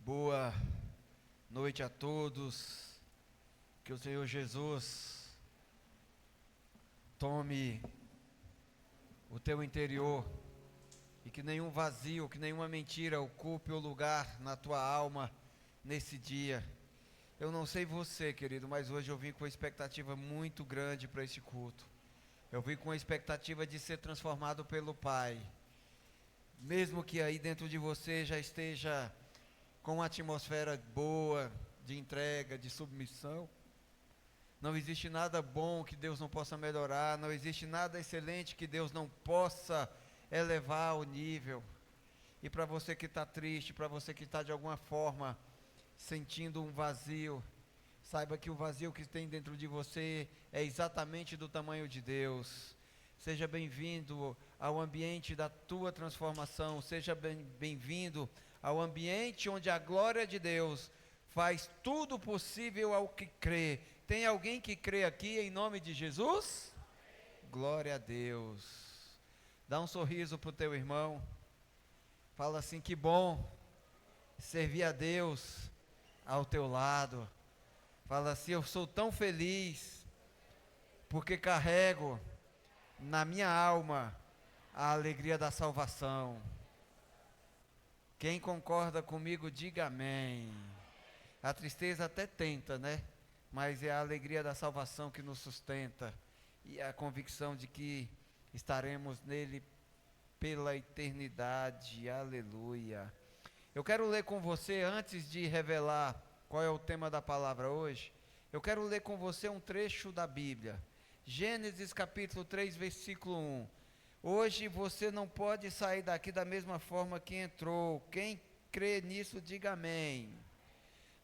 Boa noite a todos. Que o Senhor Jesus tome o teu interior e que nenhum vazio, que nenhuma mentira ocupe o lugar na tua alma nesse dia. Eu não sei você, querido, mas hoje eu vim com uma expectativa muito grande para este culto. Eu vim com a expectativa de ser transformado pelo Pai. Mesmo que aí dentro de você já esteja com uma atmosfera boa, de entrega, de submissão. Não existe nada bom que Deus não possa melhorar, não existe nada excelente que Deus não possa elevar o nível. E para você que está triste, para você que está de alguma forma sentindo um vazio, saiba que o vazio que tem dentro de você é exatamente do tamanho de Deus. Seja bem-vindo ao ambiente da tua transformação, seja bem-vindo ao ambiente onde a glória de Deus faz tudo possível ao que crê. Tem alguém que crê aqui em nome de Jesus? Glória a Deus. Dá um sorriso para o teu irmão. Fala assim: que bom servir a Deus ao teu lado. Fala assim: eu sou tão feliz porque carrego na minha alma a alegria da salvação. Quem concorda comigo, diga amém. A tristeza até tenta, né? Mas é a alegria da salvação que nos sustenta e a convicção de que estaremos nele pela eternidade. Aleluia. Eu quero ler com você, antes de revelar qual é o tema da palavra hoje, eu quero ler com você um trecho da Bíblia. Gênesis capítulo 3, versículo 1. Hoje você não pode sair daqui da mesma forma que entrou. Quem crê nisso, diga amém.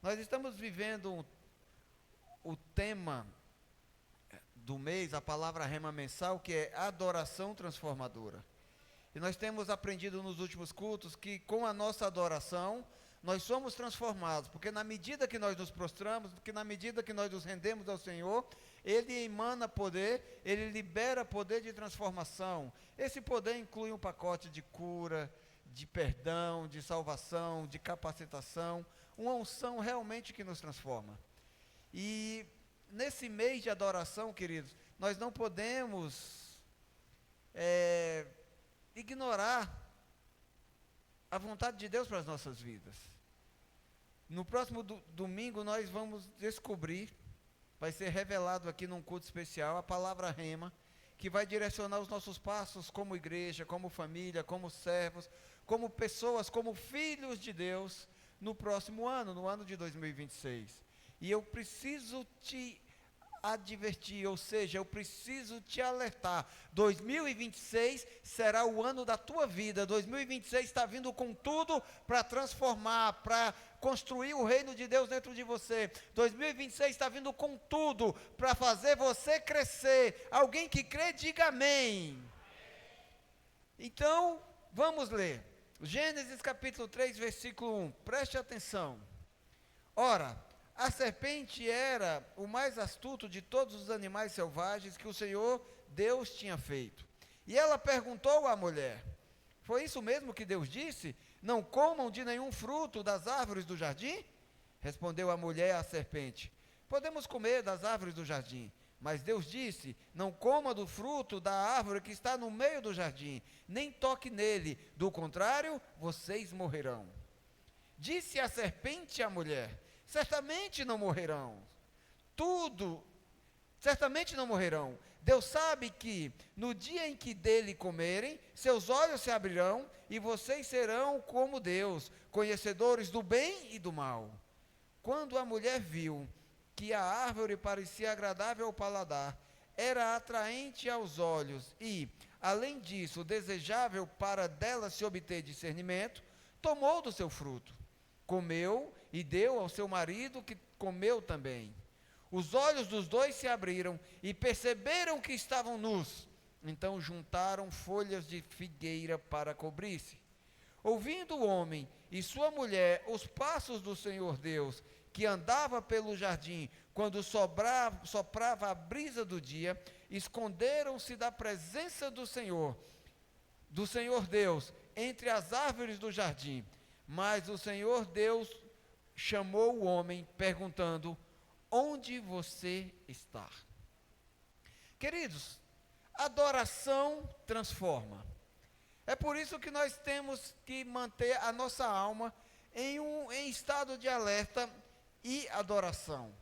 Nós estamos vivendo o tema do mês, a palavra rema mensal, que é adoração transformadora. E nós temos aprendido nos últimos cultos que com a nossa adoração, nós somos transformados, porque na medida que nós nos prostramos, que na medida que nós nos rendemos ao Senhor, Ele emana poder, Ele libera poder de transformação. Esse poder inclui um pacote de cura, de perdão, de salvação, de capacitação, uma unção realmente que nos transforma. E nesse mês de adoração, queridos, nós não podemos ignorar a vontade de Deus para as nossas vidas. No próximo domingo nós vamos descobrir, vai ser revelado aqui num culto especial, a palavra rema, que vai direcionar os nossos passos como igreja, como família, como servos, como pessoas, como filhos de Deus, no próximo ano, no ano de 2026. E eu preciso te advertir, ou seja, eu preciso te alertar. 2026 será o ano da tua vida. 2026 está vindo com tudo para transformar, para construir o reino de Deus dentro de você. 2026 está vindo com tudo para fazer você crescer. Alguém que crê, diga amém. Então, vamos ler. Gênesis capítulo 3, versículo 1. Preste atenção. Ora, a serpente era o mais astuto de todos os animais selvagens que o Senhor Deus tinha feito. E ela perguntou à mulher: foi isso mesmo que Deus disse? Não comam de nenhum fruto das árvores do jardim? Respondeu a mulher à serpente: podemos comer das árvores do jardim. Mas Deus disse: não coma do fruto da árvore que está no meio do jardim, nem toque nele, do contrário, vocês morrerão. Disse a serpente à mulher: certamente não morrerão. Certamente não morrerão. Deus sabe que no dia em que dele comerem, seus olhos se abrirão e vocês serão como Deus, conhecedores do bem e do mal. Quando a mulher viu que a árvore parecia agradável ao paladar, era atraente aos olhos e, além disso, desejável para dela se obter discernimento, tomou do seu fruto, comeu e deu ao seu marido, que comeu também. Os olhos dos dois se abriram e perceberam que estavam nus. Então juntaram folhas de figueira para cobrir-se. Ouvindo o homem e sua mulher os passos do Senhor Deus, que andava pelo jardim, quando soprava a brisa do dia, esconderam-se da presença do Senhor Deus, entre as árvores do jardim. Mas o Senhor Deus chamou o homem, perguntando: onde você está? Queridos, adoração transforma. É por isso que nós temos que manter a nossa alma em estado de alerta e adoração.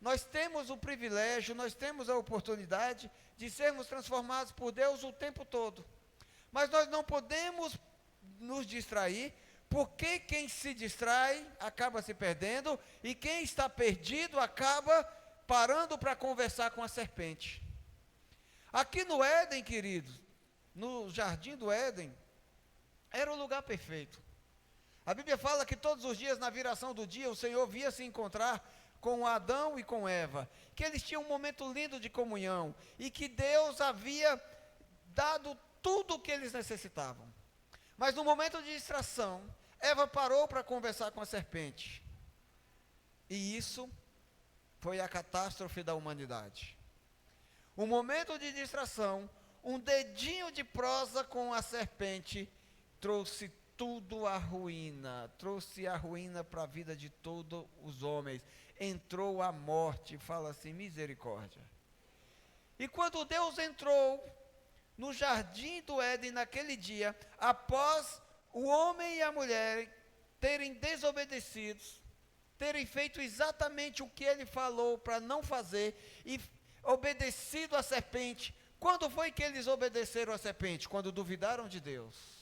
Nós temos o privilégio, nós temos a oportunidade de sermos transformados por Deus o tempo todo. Mas nós não podemos nos distrair, porque quem se distrai acaba se perdendo, e quem está perdido acaba parando para conversar com a serpente. Aqui no Éden, queridos, no jardim do Éden, era o lugar perfeito. A Bíblia fala que todos os dias, na viração do dia, o Senhor via se encontrar com Adão e com Eva, que eles tinham um momento lindo de comunhão, e que Deus havia dado tudo o que eles necessitavam. Mas no momento de distração, Eva parou para conversar com a serpente, e isso foi a catástrofe da humanidade. Um momento de distração, um dedinho de prosa com a serpente, trouxe tudo à ruína, trouxe a ruína para a vida de todos os homens, entrou a morte, fala assim, misericórdia. E quando Deus entrou no jardim do Éden naquele dia, após o homem e a mulher terem desobedecido, terem feito exatamente o que ele falou para não fazer, e obedecido à serpente, quando foi que eles obedeceram à serpente? Quando duvidaram de Deus.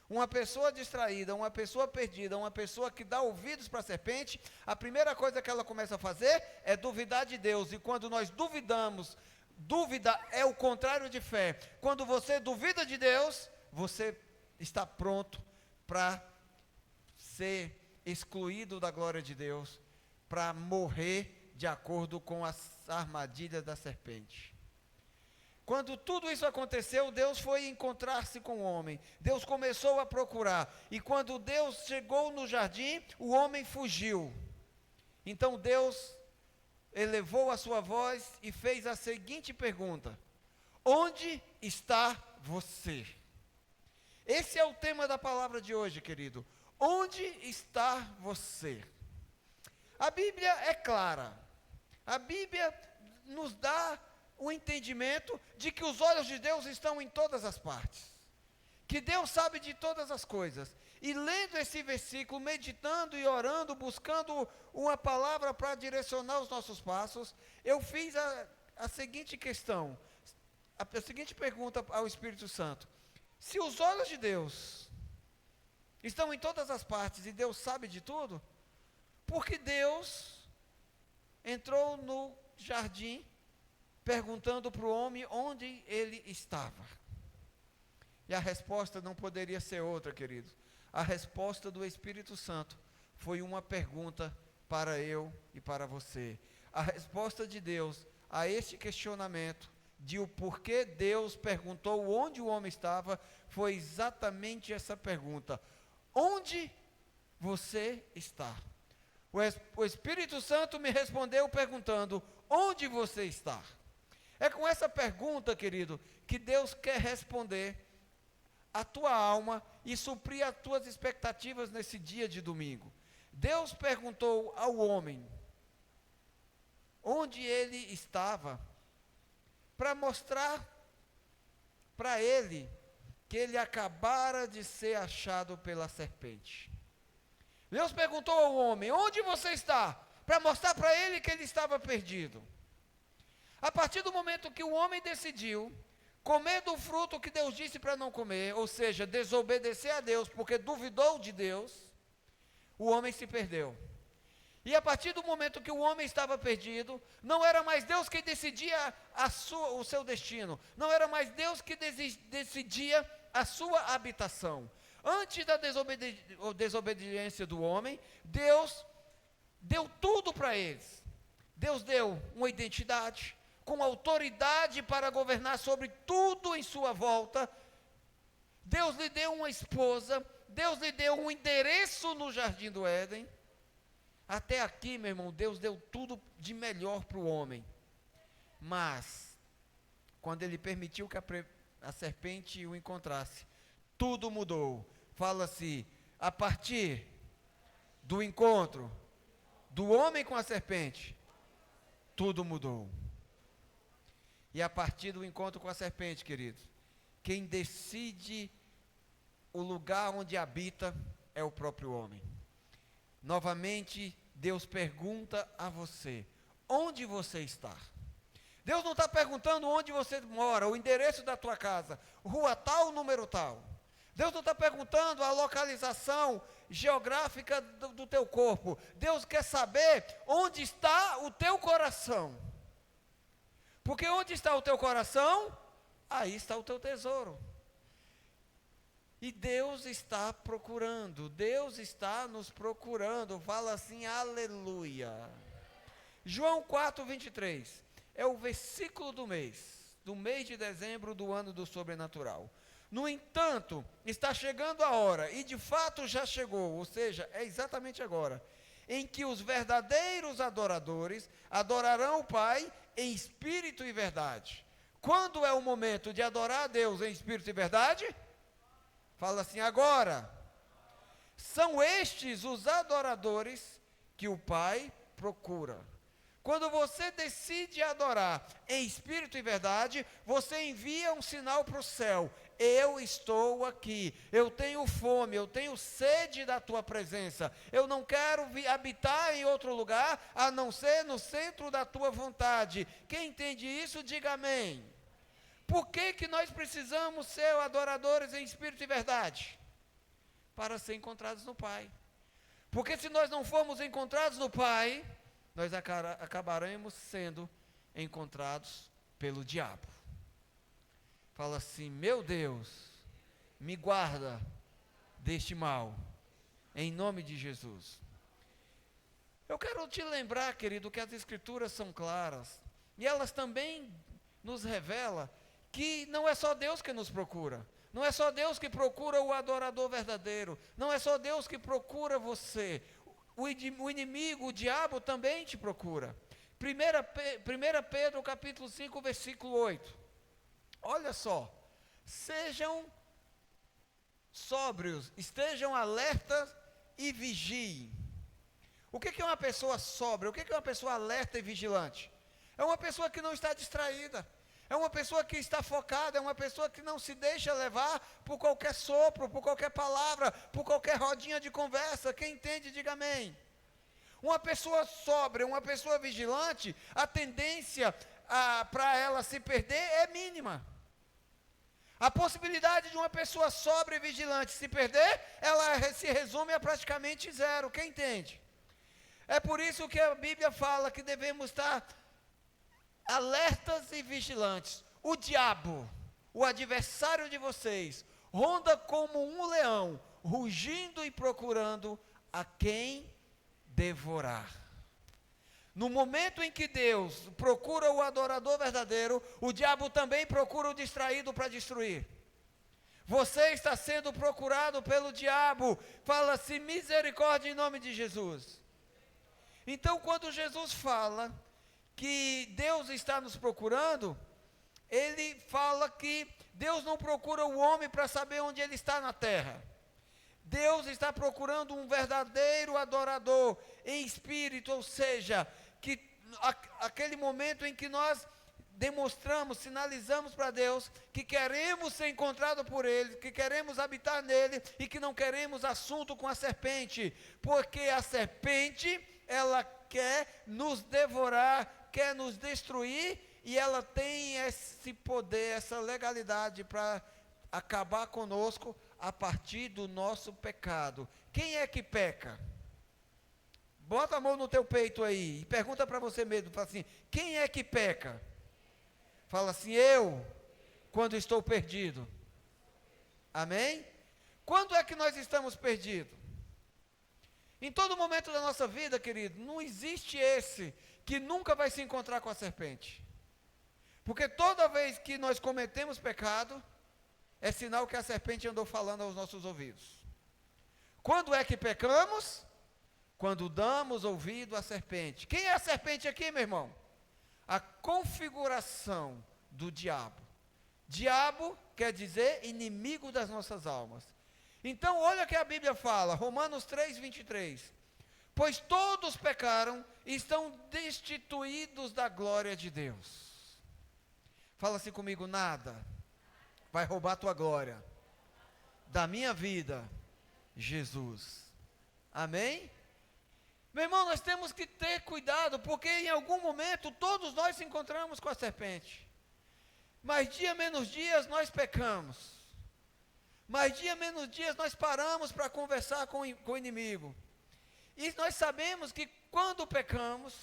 Uma pessoa distraída, uma pessoa perdida, uma pessoa que dá ouvidos para a serpente, a primeira coisa que ela começa a fazer é duvidar de Deus. E quando nós duvidamos, dúvida é o contrário de fé. Quando você duvida de Deus, você está pronto para ser excluído da glória de Deus, para morrer de acordo com as armadilhas da serpente. Quando tudo isso aconteceu, Deus foi encontrar-se com o homem. Deus começou a procurar. E quando Deus chegou no jardim, o homem fugiu. Então Deus elevou a sua voz e fez a seguinte pergunta: onde está você? Esse é o tema da palavra de hoje, querido. Onde está você? A Bíblia é clara. A Bíblia nos dá o entendimento de que os olhos de Deus estão em todas as partes, que Deus sabe de todas as coisas. E lendo esse versículo, meditando e orando, buscando uma palavra para direcionar os nossos passos, eu fiz a seguinte questão, a seguinte pergunta ao Espírito Santo: se os olhos de Deus estão em todas as partes e Deus sabe de tudo, por que Deus entrou no jardim perguntando para o homem onde ele estava? E a resposta não poderia ser outra, queridos. A resposta do Espírito Santo foi uma pergunta para eu e para você. A resposta de Deus a este questionamento de o porquê Deus perguntou onde o homem estava, foi exatamente essa pergunta: onde você está? O Espírito Santo me respondeu perguntando: onde você está? É com essa pergunta, querido, que Deus quer responder a tua alma e suprir as tuas expectativas nesse dia de domingo. Deus perguntou ao homem onde ele estava, para mostrar para ele que ele acabara de ser achado pela serpente. Deus perguntou ao homem: onde você está? Para mostrar para ele que ele estava perdido. A partir do momento que o homem decidiu comer do fruto que Deus disse para não comer, ou seja, desobedecer a Deus porque duvidou de Deus, o homem se perdeu. E a partir do momento que o homem estava perdido, não era mais Deus que decidia o seu destino, não era mais Deus que decidia a sua habitação. Antes da desobediência do homem, Deus deu tudo para eles. Deus deu uma identidade, com autoridade para governar sobre tudo em sua volta. Deus lhe deu uma esposa, Deus lhe deu um endereço no jardim do Éden. Até aqui, meu irmão, Deus deu tudo de melhor para o homem. Mas, quando ele permitiu que a serpente o encontrasse, tudo mudou. Fala-se, a partir do encontro, do homem com a serpente, tudo mudou. E a partir do encontro com a serpente, queridos, quem decide o lugar onde habita é o próprio homem. Novamente, Deus pergunta a você: onde você está? Deus não está perguntando onde você mora, o endereço da tua casa, rua tal, número tal. Deus não está perguntando a localização geográfica do teu corpo. Deus quer saber onde está o teu coração. Porque onde está o teu coração, aí está o teu tesouro. E Deus está procurando, Deus está nos procurando. Fala assim, aleluia. João 4:23, é o versículo do mês de dezembro do ano do sobrenatural. No entanto, está chegando a hora, e de fato já chegou, ou seja, é exatamente agora, em que os verdadeiros adoradores adorarão o Pai em espírito e verdade. Quando é o momento de adorar a Deus em espírito e verdade? Fala assim, agora. São estes os adoradores que o Pai procura. Quando você decide adorar em espírito e verdade, você envia um sinal para o céu. Eu estou aqui, eu tenho fome, eu tenho sede da tua presença. Eu não quero habitar em outro lugar, a não ser no centro da tua vontade. Quem entende isso, diga amém. Por que nós precisamos ser adoradores em espírito e verdade? Para ser encontrados no Pai. Porque se nós não formos encontrados no Pai, nós acabaremos sendo encontrados pelo diabo. Fala assim, meu Deus, me guarda deste mal, em nome de Jesus. Eu quero te lembrar, querido, que as Escrituras são claras, e elas também nos revelam que não é só Deus que nos procura, não é só Deus que procura o adorador verdadeiro, não é só Deus que procura você, o inimigo, o diabo também te procura. 1 Pedro capítulo 5, versículo 8, olha só, sejam sóbrios, estejam alertas e vigiem. O que é uma pessoa sóbria? O que é uma pessoa alerta e vigilante? É uma pessoa que não está distraída, é uma pessoa que está focada, é uma pessoa que não se deixa levar por qualquer sopro, por qualquer palavra, por qualquer rodinha de conversa. Quem entende, diga amém. Uma pessoa sóbria, uma pessoa vigilante, a tendência para ela se perder é mínima. A possibilidade de uma pessoa sóbria e vigilante se perder, ela se resume a praticamente zero. Quem entende? É por isso que a Bíblia fala que devemos estar alertas e vigilantes. O diabo, o adversário de vocês, ronda como um leão, rugindo e procurando a quem devorar. No momento em que Deus procura o adorador verdadeiro, o diabo também procura o distraído para destruir. Você está sendo procurado pelo diabo. Fala-se misericórdia em nome de Jesus. Então, quando Jesus fala que Deus está nos procurando, ele fala que Deus não procura o homem para saber onde ele está na terra. Deus está procurando um verdadeiro adorador em espírito, ou seja, que aquele momento em que nós demonstramos, sinalizamos para Deus que queremos ser encontrados por Ele, que queremos habitar nele e que não queremos assunto com a serpente, porque a serpente, ela quer nos devorar, quer nos destruir, e ela tem esse poder, essa legalidade para acabar conosco a partir do nosso pecado. Quem é que peca? Bota a mão no teu peito aí e pergunta para você mesmo, fala assim, quem é que peca? Fala assim, eu, quando estou perdido. Amém? Quando é que nós estamos perdidos? Em todo momento da nossa vida, querido, não existe esse que nunca vai se encontrar com a serpente. Porque toda vez que nós cometemos pecado, é sinal que a serpente andou falando aos nossos ouvidos. Quando é que pecamos? Quando damos ouvido à serpente. Quem é a serpente aqui, meu irmão? A configuração do diabo. Diabo quer dizer inimigo das nossas almas. Então, olha o que a Bíblia fala, Romanos 3:23. Pois todos pecaram e estão destituídos da glória de Deus. Fala assim comigo: nada vai roubar a tua glória da minha vida, Jesus. Amém? Meu irmão, nós temos que ter cuidado, porque em algum momento todos nós se encontramos com a serpente. Mas dia menos dias nós pecamos. Mas dia menos dias nós paramos para conversar com o inimigo. E nós sabemos que quando pecamos,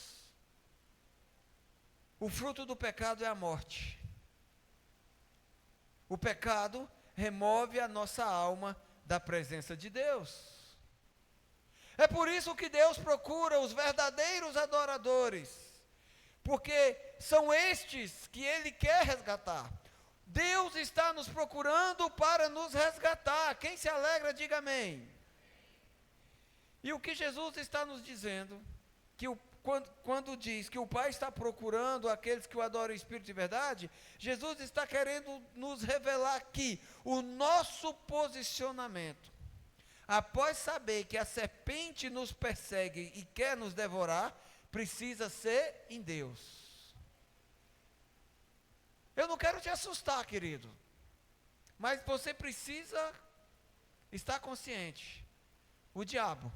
o fruto do pecado é a morte. O pecado remove a nossa alma da presença de Deus. É por isso que Deus procura os verdadeiros adoradores, porque são estes que Ele quer resgatar. Deus está nos procurando para nos resgatar. Quem se alegra, diga amém. E o que Jesus está nos dizendo, que quando diz que o Pai está procurando aqueles que o adoram em espírito e verdade, Jesus está querendo nos revelar que o nosso posicionamento, após saber que a serpente nos persegue e quer nos devorar, precisa ser em Deus. Eu não quero te assustar, querido, mas você precisa estar consciente. O diabo,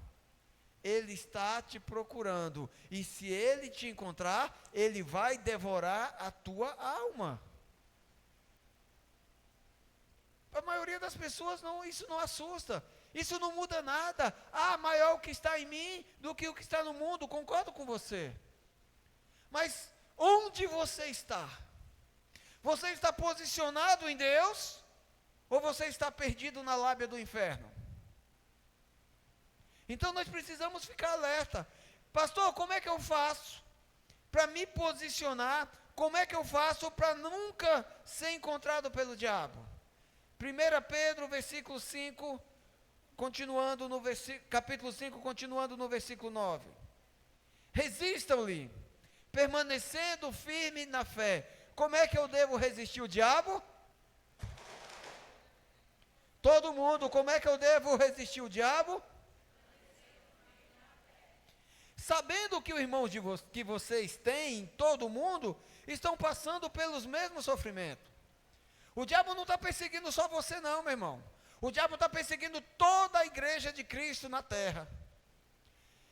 ele está te procurando, e se ele te encontrar, ele vai devorar a tua alma. A maioria das pessoas, isso não assusta, isso não muda nada. Maior o que está em mim do que o que está no mundo, concordo com você. Mas onde você está? Você está posicionado em Deus, ou você está perdido na lábia do inferno? Então nós precisamos ficar alerta. Pastor, como é que eu faço para me posicionar? Como é que eu faço para nunca ser encontrado pelo diabo? 1 Pedro, versículo 5, continuando no capítulo 5, continuando no versículo 9. Resistam-lhe, permanecendo firme na fé. Como é que eu devo resistir o diabo? Todo mundo, como é que eu devo resistir o diabo? Sabendo que os irmãos que vocês têm em todo o mundo estão passando pelos mesmos sofrimentos. O diabo não está perseguindo só você não, meu irmão. O diabo está perseguindo toda a igreja de Cristo na terra.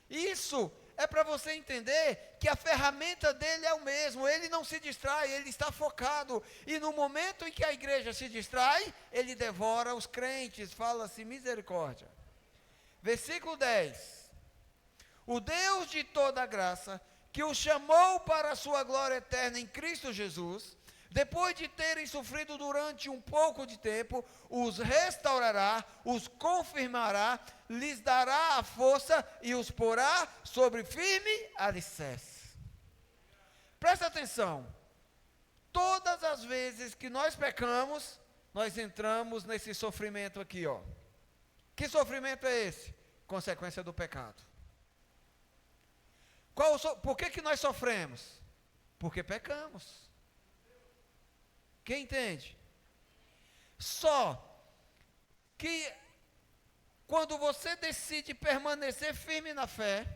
Isso é para você entender que a ferramenta dele é o mesmo. Ele não se distrai, ele está focado. E no momento em que a igreja se distrai, ele devora os crentes. Fala-se misericórdia. Versículo 10. O Deus de toda graça, que o chamou para a sua glória eterna em Cristo Jesus, depois de terem sofrido durante um pouco de tempo, os restaurará, os confirmará, lhes dará a força e os porá sobre firme alicerce. Presta atenção. Todas as vezes que nós pecamos, nós entramos nesse sofrimento aqui, ó. Que sofrimento é esse? Consequência do pecado. Por que nós sofremos? Porque pecamos. Quem entende? Só que quando você decide permanecer firme na fé,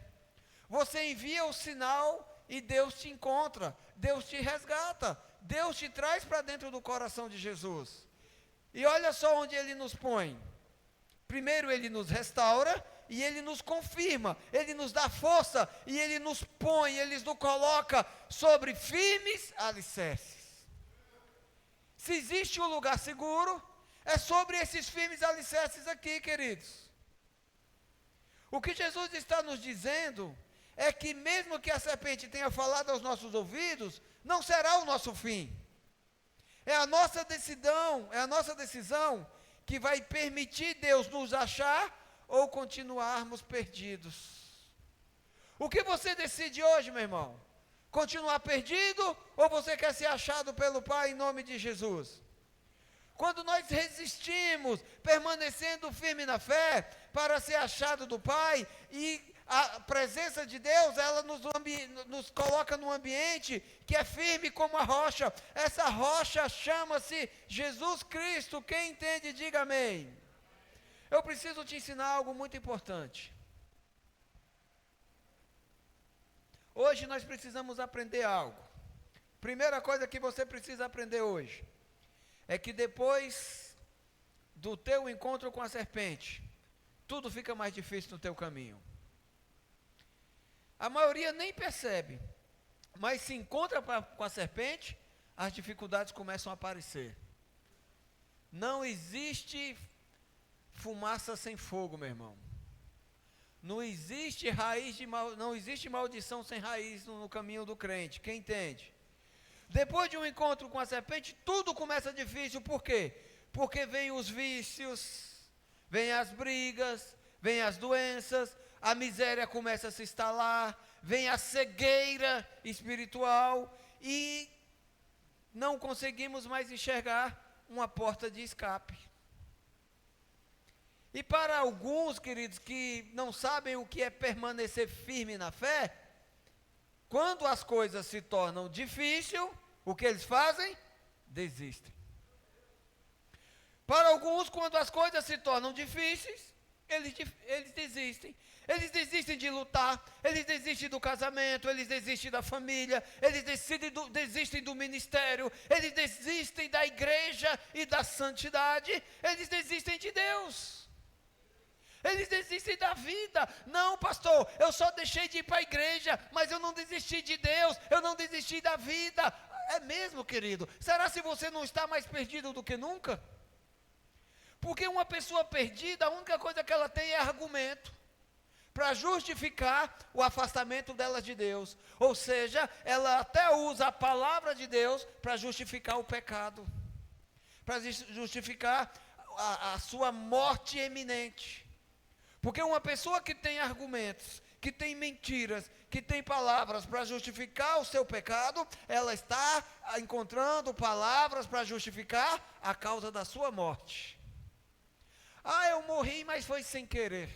você envia o sinal e Deus te encontra, Deus te resgata, Deus te traz para dentro do coração de Jesus. E olha só onde Ele nos põe. Primeiro Ele nos restaura e Ele nos confirma, Ele nos dá força e Ele nos põe, Ele nos coloca sobre firmes alicerces. Se existe um lugar seguro, é sobre esses firmes alicerces aqui, queridos. O que Jesus está nos dizendo é que mesmo que a serpente tenha falado aos nossos ouvidos, não será o nosso fim. É a nossa decisão que vai permitir Deus nos achar ou continuarmos perdidos. O que você decide hoje, meu irmão? Continuar perdido ou você quer ser achado pelo Pai em nome de Jesus? Quando nós resistimos, permanecendo firme na fé, para ser achado do Pai, e a presença de Deus, ela nos coloca num ambiente que é firme como a rocha. Essa rocha chama-se Jesus Cristo. Quem entende, diga amém. Eu preciso te ensinar algo muito importante. Hoje nós precisamos aprender algo. Primeira coisa que você precisa aprender hoje é que depois do teu encontro com a serpente, tudo fica mais difícil no teu caminho. A maioria nem percebe, mas se encontra com a serpente, as dificuldades começam a aparecer. Não existe fumaça sem fogo, meu irmão. Não existe não existe maldição sem raiz no caminho do crente. Quem entende? Depois de um encontro com a serpente, tudo começa difícil. Por quê? Porque vem os vícios, vem as brigas, vem as doenças, a miséria começa a se instalar, vem a cegueira espiritual e não conseguimos mais enxergar uma porta de escape. E para alguns, queridos, que não sabem o que é permanecer firme na fé, quando as coisas se tornam difíceis, o que eles fazem? Desistem. Para alguns, quando as coisas se tornam difíceis, eles desistem. Eles desistem de lutar, eles desistem do casamento, eles desistem da família, eles desistem do ministério, eles desistem da igreja e da santidade, eles desistem de Deus. Eles desistem da vida. Não, pastor, eu só deixei de ir para a igreja, mas eu não desisti de Deus, eu não desisti da vida. É mesmo, querido? Será se você não está mais perdido do que nunca? Porque uma pessoa perdida, a única coisa que ela tem é argumento para justificar o afastamento dela de Deus. Ou seja, ela até usa a palavra de Deus para justificar o pecado, para justificar a sua morte iminente. Porque uma pessoa que tem argumentos, que tem mentiras, que tem palavras para justificar o seu pecado, ela está encontrando palavras para justificar a causa da sua morte. Ah, eu morri, mas foi sem querer.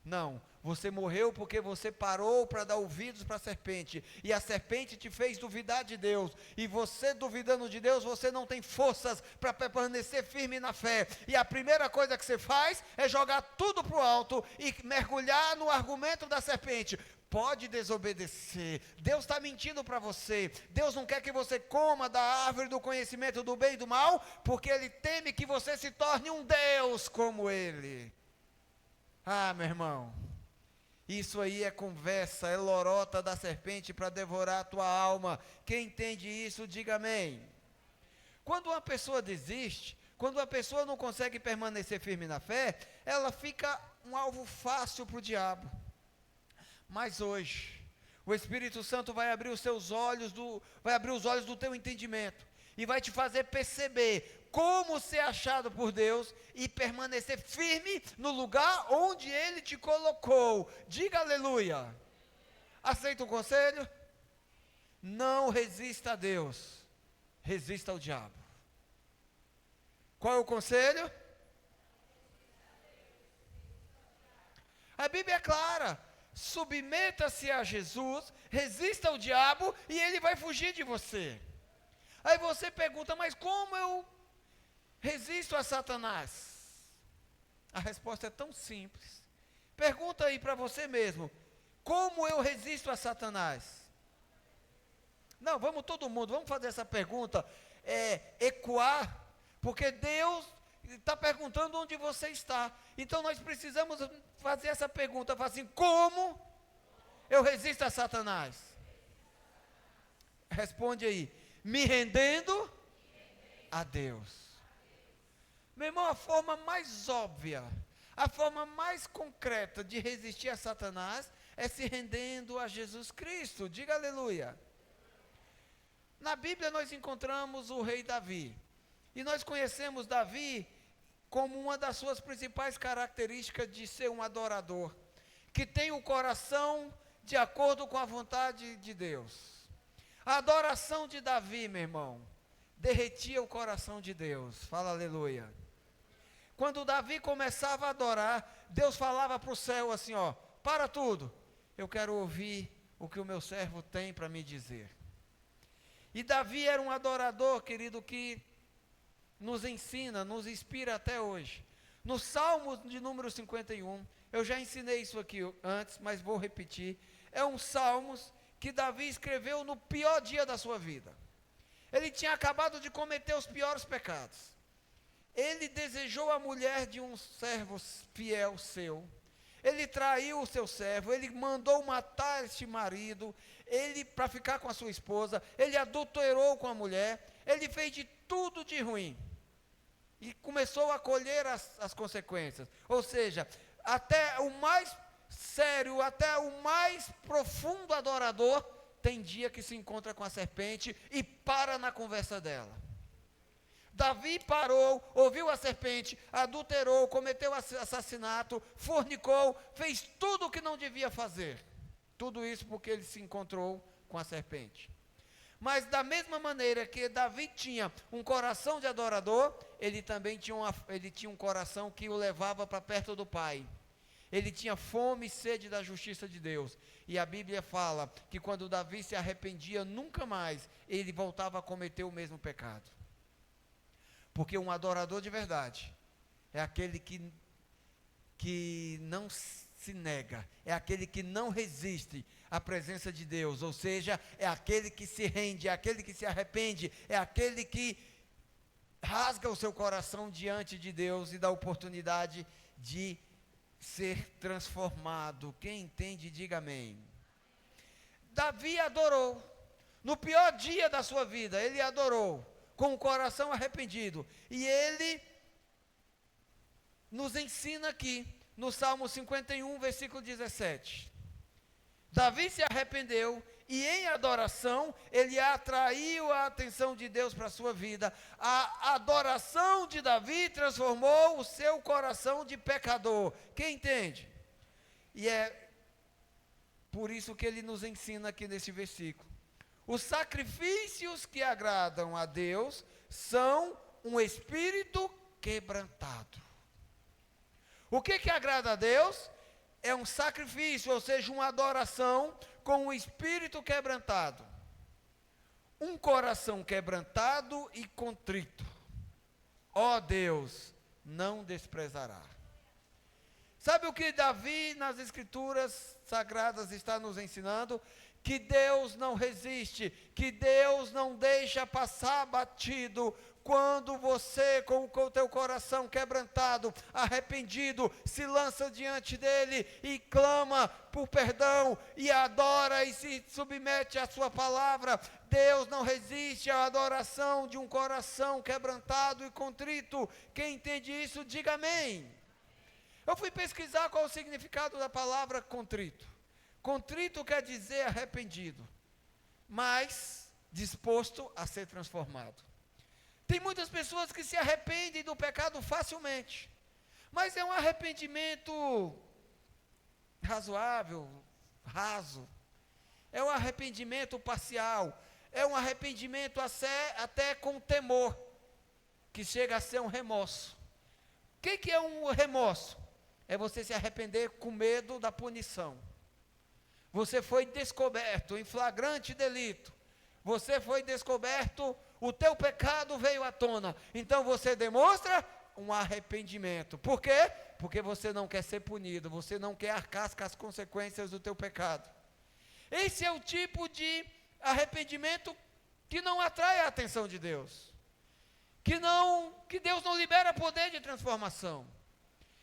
Não, você morreu porque você parou para dar ouvidos para a serpente, e a serpente te fez duvidar de Deus, e você duvidando de Deus, você não tem forças para permanecer firme na fé, e a primeira coisa que você faz, é jogar tudo para o alto, e mergulhar no argumento da serpente. Pode desobedecer, Deus está mentindo para você, Deus não quer que você coma da árvore do conhecimento do bem e do mal, porque Ele teme que você se torne um Deus como Ele. Ah, meu irmão, isso aí é conversa, é lorota da serpente para devorar a tua alma. Quem entende isso, diga amém. Quando uma pessoa desiste, quando uma pessoa não consegue permanecer firme na fé, ela fica um alvo fácil para o diabo. Mas hoje, o Espírito Santo vai abrir os seus olhos, vai abrir os olhos do teu entendimento, e vai te fazer perceber como ser achado por Deus e permanecer firme no lugar onde Ele te colocou. Diga aleluia. Aceita o conselho? Não resista a Deus, resista ao diabo. Qual é o conselho? A Bíblia é clara. Submeta-se a Jesus, resista ao diabo e ele vai fugir de você. Aí você pergunta, mas como eu resisto a Satanás? A resposta é tão simples. Pergunta aí para você mesmo, como eu resisto a Satanás? Não, vamos todo mundo, vamos fazer essa pergunta, ecoar, porque Deus está perguntando onde você está. Então nós precisamos fazer essa pergunta, falar assim, como eu resisto a Satanás? Responde aí, me rendendo a Deus. Meu irmão, a forma mais óbvia, a forma mais concreta de resistir a Satanás é se rendendo a Jesus Cristo. Diga aleluia. Na Bíblia nós encontramos o rei Davi, e nós conhecemos Davi como uma das suas principais características de ser um adorador, que tem o coração de acordo com a vontade de Deus. A adoração de Davi, meu irmão, derretia o coração de Deus. Fala aleluia. Quando Davi começava a adorar, Deus falava para o céu assim, ó, para tudo, eu quero ouvir o que o meu servo tem para me dizer. E Davi era um adorador, querido, que nos ensina, nos inspira até hoje. No Salmo de número 51, Eu já ensinei isso aqui antes, mas vou repetir. É um Salmos que Davi escreveu no pior dia da sua vida. Ele tinha acabado de cometer os piores pecados. Ele desejou a mulher de um servo fiel seu. Ele traiu o seu servo, ele mandou matar este marido, ele para ficar com a sua esposa, ele adulterou com a mulher, ele fez de tudo de ruim. E começou a colher as consequências. Ou seja, até o mais sério, até o mais profundo adorador, tem dia que se encontra com a serpente e para na conversa dela. Davi parou, ouviu a serpente, adulterou, cometeu assassinato, fornicou, fez tudo o que não devia fazer. Tudo isso porque ele se encontrou com a serpente. Mas da mesma maneira que Davi tinha um coração de adorador, ele também tinha um coração que o levava para perto do Pai. Ele tinha fome e sede da justiça de Deus. E a Bíblia fala que quando Davi se arrependia, nunca mais ele voltava a cometer o mesmo pecado. Porque um adorador de verdade é aquele que não se nega, é aquele que não resiste à presença de Deus, ou seja, é aquele que se rende, é aquele que se arrepende, é aquele que rasga o seu coração diante de Deus e dá oportunidade de ser transformado. Quem entende, diga amém. Davi adorou, no pior dia da sua vida, ele adorou, com o coração arrependido, e ele nos ensina aqui, no Salmo 51, versículo 17, Davi se arrependeu, e em adoração, ele atraiu a atenção de Deus para a sua vida. A adoração de Davi transformou o seu coração de pecador. Quem entende? E é por isso que ele nos ensina aqui nesse versículo. Os sacrifícios que agradam a Deus são um espírito quebrantado. O que agrada a Deus? É um sacrifício, ou seja, uma adoração com um espírito quebrantado. Um coração quebrantado e contrito, ó Deus, não desprezará. Sabe o que Davi nas Escrituras Sagradas está nos ensinando? Que Deus não resiste, que Deus não deixa passar batido. Quando você, com o teu coração quebrantado, arrependido, se lança diante dele e clama por perdão, e adora e se submete à sua palavra, Deus não resiste à adoração de um coração quebrantado e contrito. Quem entende isso, diga amém. Eu fui pesquisar qual é o significado da palavra contrito. Contrito quer dizer arrependido, mas disposto a ser transformado. Tem muitas pessoas que se arrependem do pecado facilmente, mas é um arrependimento razoável, raso, é um arrependimento parcial, é um arrependimento até com temor, que chega a ser um remorso. O que é um remorso? É você se arrepender com medo da punição. Você foi descoberto em flagrante delito, você foi descoberto, o teu pecado veio à tona, então você demonstra um arrependimento. Por quê? Porque você não quer ser punido, você não quer arcar com as consequências do teu pecado. Esse é o tipo de arrependimento que não atrai a atenção de Deus, que Deus não libera poder de transformação.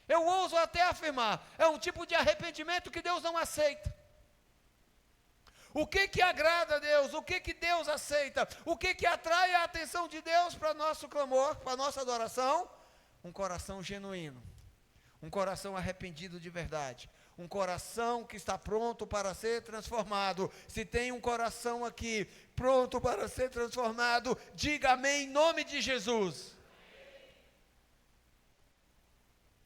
Eu ouso até afirmar, é um tipo de arrependimento que Deus não aceita. O que agrada a Deus? O que Deus aceita? O que atrai a atenção de Deus para nosso clamor, para nossa adoração? Um coração genuíno, um coração arrependido de verdade, um coração que está pronto para ser transformado. Se tem um coração aqui pronto para ser transformado, diga amém em nome de Jesus.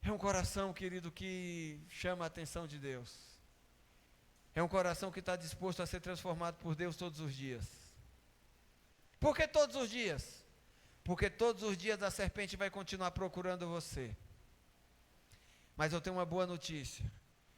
É um coração, querido, que chama a atenção de Deus. É um coração que está disposto a ser transformado por Deus todos os dias. Por que todos os dias? Porque todos os dias a serpente vai continuar procurando você. Mas eu tenho uma boa notícia.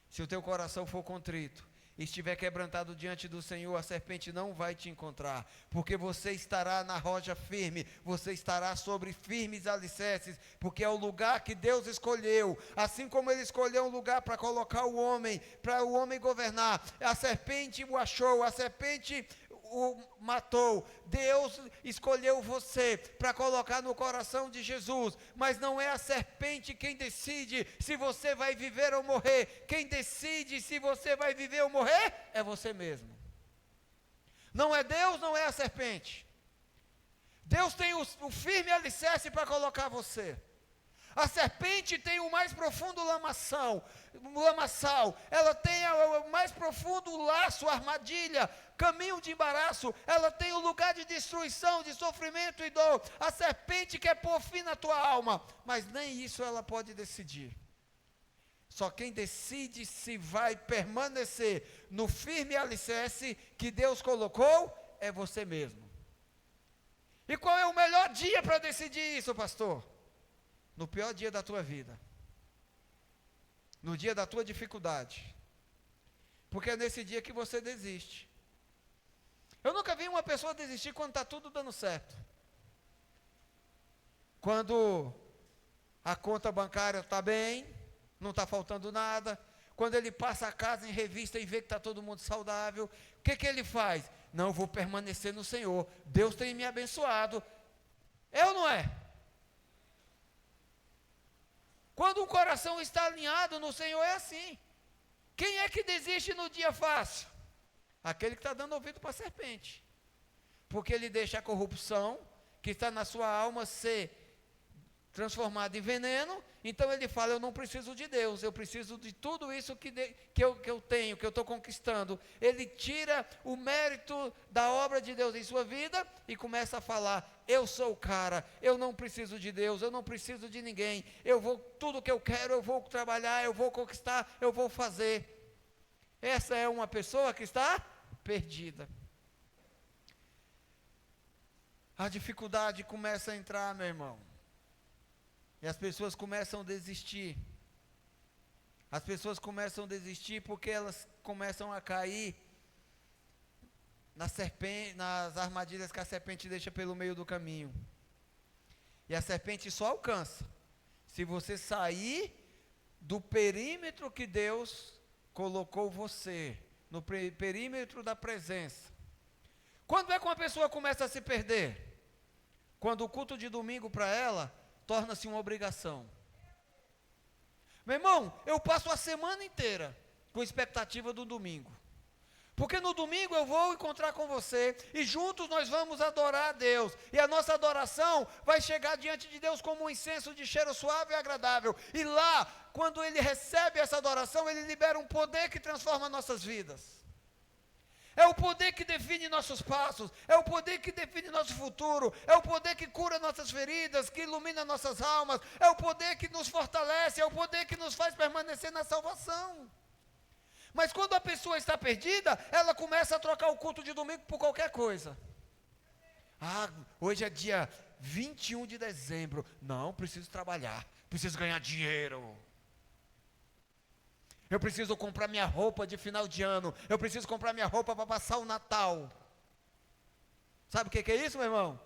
Se o teu coração for contrito estiver quebrantado diante do Senhor, a serpente não vai te encontrar, porque você estará na rocha firme, você estará sobre firmes alicerces, porque é o lugar que Deus escolheu, assim como Ele escolheu um lugar para colocar o homem, para o homem governar. A serpente o achou, a serpente o matou. Deus escolheu você para colocar no coração de Jesus, mas não é a serpente quem decide se você vai viver ou morrer. Quem decide se você vai viver ou morrer é você mesmo. Não é Deus, não é a serpente. Deus tem o firme alicerce para colocar você. A serpente tem o mais profundo lamaçal, ela tem o mais profundo laço, armadilha, caminho de embaraço, ela tem o lugar de destruição, de sofrimento e dor. A serpente quer pôr fim na tua alma, mas nem isso ela pode decidir. Só quem decide se vai permanecer no firme alicerce que Deus colocou é você mesmo. E qual é o melhor dia para decidir isso, pastor? No pior dia da tua vida, no dia da tua dificuldade, porque é nesse dia que você desiste. Eu nunca vi uma pessoa desistir quando está tudo dando certo, quando a conta bancária está bem, não está faltando nada, quando ele passa a casa em revista e vê que está todo mundo saudável, o que ele faz? Não, eu vou permanecer no Senhor, Deus tem me abençoado. É ou não é? Quando o coração está alinhado no Senhor é assim. Quem é que desiste no dia fácil? Aquele que está dando ouvido para a serpente. Porque ele deixa a corrupção que está na sua alma ser transformada em veneno. Então ele fala, eu não preciso de Deus, eu preciso de tudo isso que eu tenho, que eu estou conquistando. Ele tira o mérito da obra de Deus em sua vida e começa a falar, eu sou o cara, eu não preciso de Deus, eu não preciso de ninguém, tudo que eu quero eu vou trabalhar, eu vou conquistar, eu vou fazer. Essa é uma pessoa que está perdida. A dificuldade começa a entrar, meu irmão. E as pessoas começam a desistir. As pessoas começam a desistir porque elas começam a cair nas armadilhas que a serpente deixa pelo meio do caminho. E a serpente só alcança se você sair do perímetro que Deus colocou você, no perímetro da presença. Quando é que uma pessoa começa a se perder? Quando o culto de domingo para ela torna-se uma obrigação. Meu irmão, eu passo a semana inteira com expectativa do domingo. Porque no domingo eu vou encontrar com você e juntos nós vamos adorar a Deus. E a nossa adoração vai chegar diante de Deus como um incenso de cheiro suave e agradável. E lá, quando Ele recebe essa adoração, Ele libera um poder que transforma nossas vidas. É o poder que define nossos passos, é o poder que define nosso futuro, é o poder que cura nossas feridas, que ilumina nossas almas, é o poder que nos fortalece, é o poder que nos faz permanecer na salvação. Mas quando a pessoa está perdida, ela começa a trocar o culto de domingo por qualquer coisa. Ah, hoje é dia 21 de dezembro, não, preciso trabalhar, preciso ganhar dinheiro. Eu preciso comprar minha roupa de final de ano. Eu preciso comprar minha roupa para passar o Natal. Sabe o que é isso, meu irmão?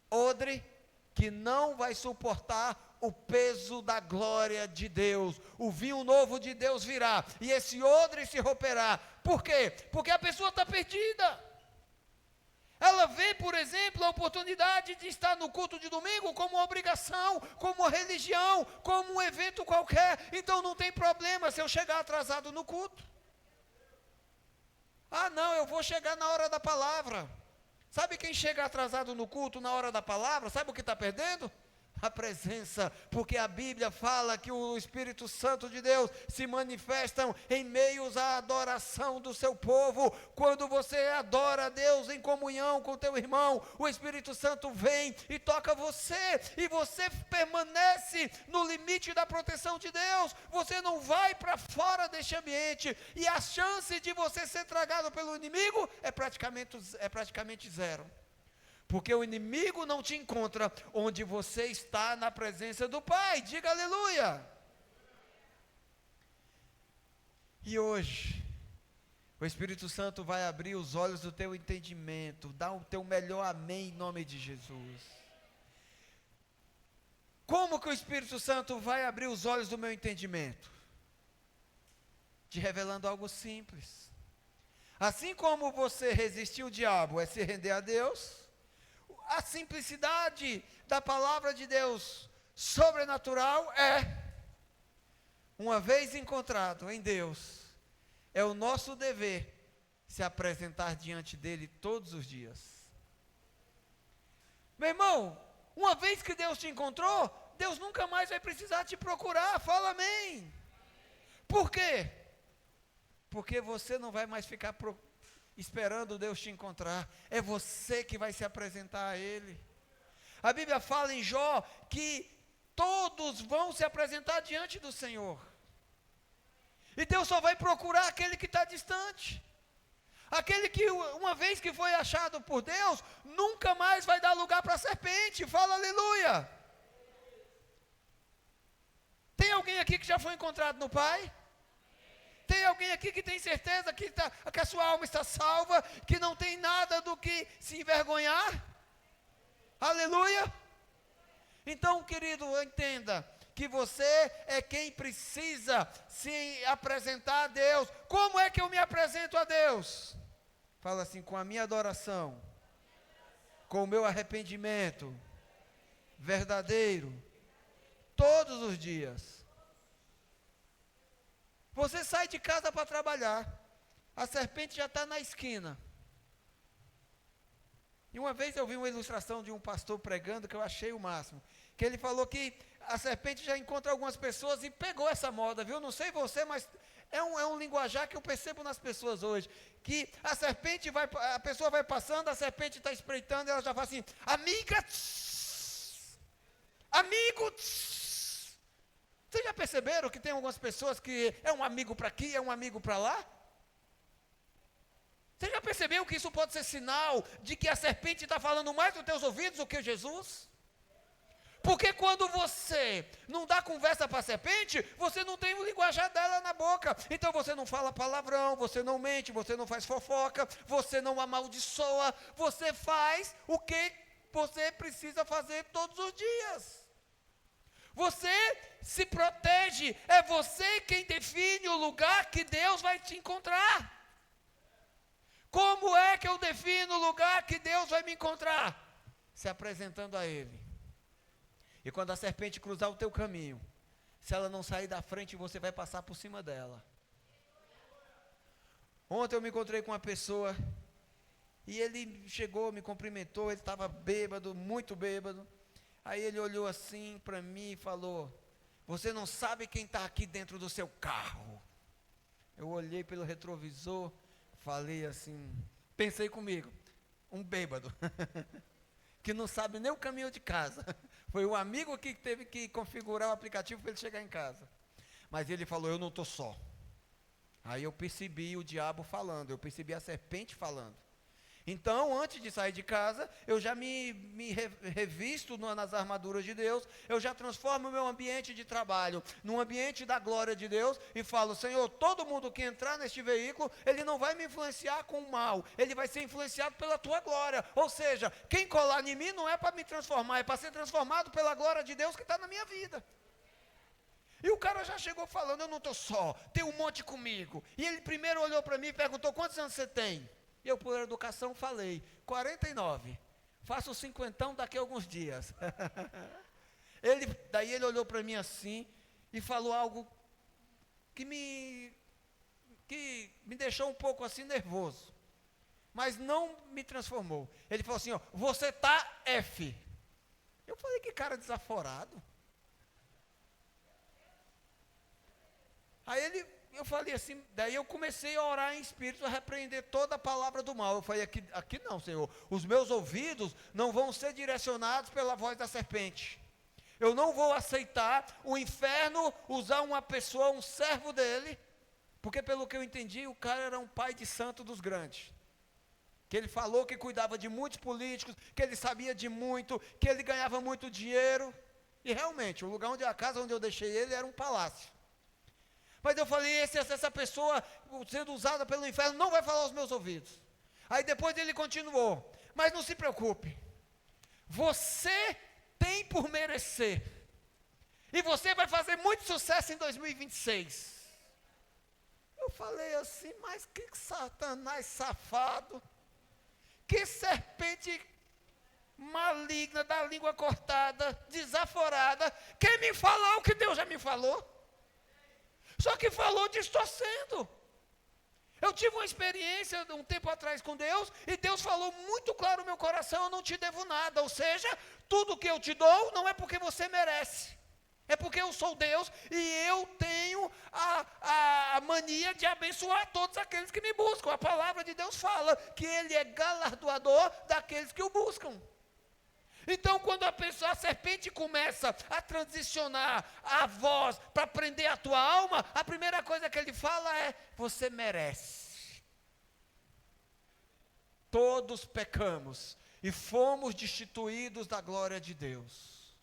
Odre que não vai suportar o peso da glória de Deus. O vinho novo de Deus virá. E esse odre se romperá. Por quê? Porque a pessoa está perdida. Ela vê, por exemplo, a oportunidade de estar no culto de domingo como uma obrigação, como uma religião, como um evento qualquer. Então não tem problema se eu chegar atrasado no culto. Ah, não, eu vou chegar na hora da palavra. Sabe quem chega atrasado no culto na hora da palavra? Sabe o que está perdendo? A presença, porque a Bíblia fala que o Espírito Santo de Deus se manifesta em meios à adoração do seu povo. Quando você adora a Deus em comunhão com teu irmão, o Espírito Santo vem e toca você, e você permanece no limite da proteção de Deus. Você não vai para fora deste ambiente, e a chance de você ser tragado pelo inimigo é praticamente zero. Porque o inimigo não te encontra onde você está na presença do Pai. Diga aleluia. E hoje, O Espírito Santo vai abrir os olhos do teu entendimento. Dá o teu melhor amém em nome de Jesus. Como que o Espírito Santo vai abrir os olhos do meu entendimento? Te revelando algo simples. Assim como você resistir o diabo é se render a Deus, a simplicidade da palavra de Deus sobrenatural é, uma vez encontrado em Deus, é o nosso dever se apresentar diante dele todos os dias. Meu irmão, uma vez que Deus te encontrou, Deus nunca mais vai precisar te procurar. Fala amém. Por quê? Porque você não vai mais ficar esperando Deus te encontrar. É você que vai se apresentar a Ele. A Bíblia fala em Jó que todos vão se apresentar diante do Senhor. E Deus só vai procurar aquele que está distante. Aquele que, uma vez que foi achado por Deus, nunca mais vai dar lugar para a serpente. Fala aleluia. Tem alguém aqui que já foi encontrado no Pai? Tem alguém aqui que tem certeza que a sua alma está salva, que não tem nada do que se envergonhar? Aleluia. Então, querido, entenda que você é quem precisa se apresentar a Deus. Como é que eu me apresento a Deus? Fala assim: com a minha adoração, com o meu arrependimento verdadeiro, todos os dias. Você sai de casa para trabalhar, a serpente já está na esquina. E uma vez eu vi uma ilustração de um pastor pregando que eu achei o máximo, que ele falou que a serpente já encontra algumas pessoas e pegou essa moda, viu? Não sei você, mas é um linguajar que eu percebo nas pessoas hoje, que a serpente a pessoa vai passando, a serpente está espreitando, e ela já fala assim: amiga, amigo, vocês já perceberam que tem algumas pessoas que é um amigo para aqui, é um amigo para lá? Você já percebeu que isso pode ser sinal de que a serpente está falando mais nos teus ouvidos do que Jesus? Porque quando você não dá conversa para a serpente, você não tem o linguajar dela na boca. Então você não fala palavrão, você não mente, você não faz fofoca, você não amaldiçoa, você faz o que você precisa fazer todos os dias. Você se protege, é você quem define o lugar que Deus vai te encontrar. Como é que eu defino o lugar que Deus vai me encontrar? Se apresentando a Ele. E quando a serpente cruzar o teu caminho, se ela não sair da frente, você vai passar por cima dela. Ontem eu me encontrei com uma pessoa, e ele chegou, me cumprimentou, ele estava bêbado, muito bêbado. Aí ele olhou assim para mim e falou: você não sabe quem está aqui dentro do seu carro. Eu olhei pelo retrovisor, falei assim, pensei comigo, um bêbado, que não sabe nem o caminho de casa. Foi o amigo que teve que configurar o aplicativo para ele chegar em casa. Mas ele falou: eu não estou só. Aí eu percebi o diabo falando, eu percebi a serpente falando. Então, antes de sair de casa, eu já me revisto nas armaduras de Deus, eu já transformo o meu ambiente de trabalho num ambiente da glória de Deus e falo: Senhor, todo mundo que entrar neste veículo, ele não vai me influenciar com o mal, ele vai ser influenciado pela tua glória. Ou seja, quem colar em mim não é para me transformar, é para ser transformado pela glória de Deus que está na minha vida. E o cara já chegou falando: eu não estou só, tem um monte comigo. E ele primeiro olhou para mim e perguntou: quantos anos você tem? Eu, por educação, falei: 49. Faço 50 daqui a alguns dias. Daí ele olhou para mim assim e falou algo que me deixou um pouco assim nervoso, mas não me transformou. Ele falou assim: ó, você tá F. Eu falei: que cara desaforado. Aí eu falei assim, daí eu comecei a orar em espírito, a repreender toda a palavra do mal. Eu falei: aqui não, Senhor, os meus ouvidos não vão ser direcionados pela voz da serpente. Eu não vou aceitar o inferno usar uma pessoa, um servo dele, porque pelo que eu entendi, o cara era um pai de santo dos grandes. Que ele falou que cuidava de muitos políticos, que ele sabia de muito, que ele ganhava muito dinheiro. E realmente, a casa onde eu deixei ele era um palácio. Mas eu falei, essa pessoa sendo usada pelo inferno não vai falar aos meus ouvidos. Aí depois ele continuou, mas não se preocupe, você tem por merecer, e você vai fazer muito sucesso em 2026. Eu falei assim, mas que Satanás safado, que serpente maligna, da língua cortada, desaforada, quer me falar o que Deus já me falou? Só que falou distorcendo. Eu tive uma experiência um tempo atrás com Deus, e Deus falou muito claro no meu coração, eu não te devo nada, ou seja, tudo que eu te dou não é porque você merece, é porque eu sou Deus, e eu tenho a mania de abençoar todos aqueles que me buscam. A palavra de Deus fala que Ele é galardoador daqueles que o buscam. Então, quando a serpente começa a transicionar a voz para prender a tua alma, a primeira coisa que ele fala é, você merece. Todos pecamos e fomos destituídos da glória de Deus.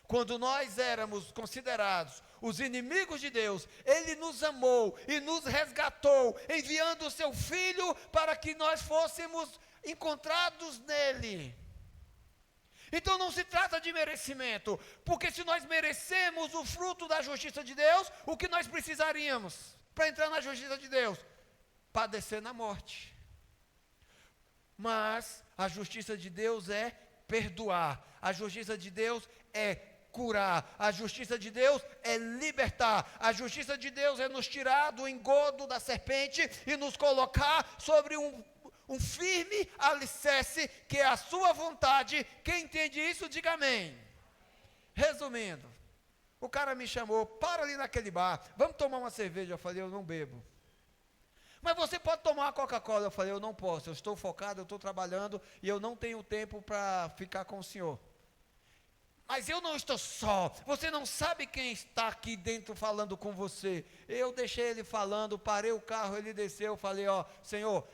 Quando nós éramos considerados os inimigos de Deus, Ele nos amou e nos resgatou, enviando o seu Filho para que nós fôssemos encontrados nele. Então não se trata de merecimento, porque se nós merecemos o fruto da justiça de Deus, o que nós precisaríamos para entrar na justiça de Deus? Padecer na morte. Mas a justiça de Deus é perdoar, a justiça de Deus é curar, a justiça de Deus é libertar, a justiça de Deus é nos tirar do engodo da serpente e nos colocar sobre um firme alicerce, que é a sua vontade. Quem entende isso, diga amém. Resumindo, o cara me chamou, para ali naquele bar, vamos tomar uma cerveja. Eu falei, eu não bebo. Mas você pode tomar uma Coca-Cola. Eu falei, eu não posso, eu estou focado, eu estou trabalhando, e eu não tenho tempo para ficar com o senhor. Mas eu não estou só, você não sabe quem está aqui dentro falando com você. Eu deixei ele falando, parei o carro, ele desceu, falei, Senhor,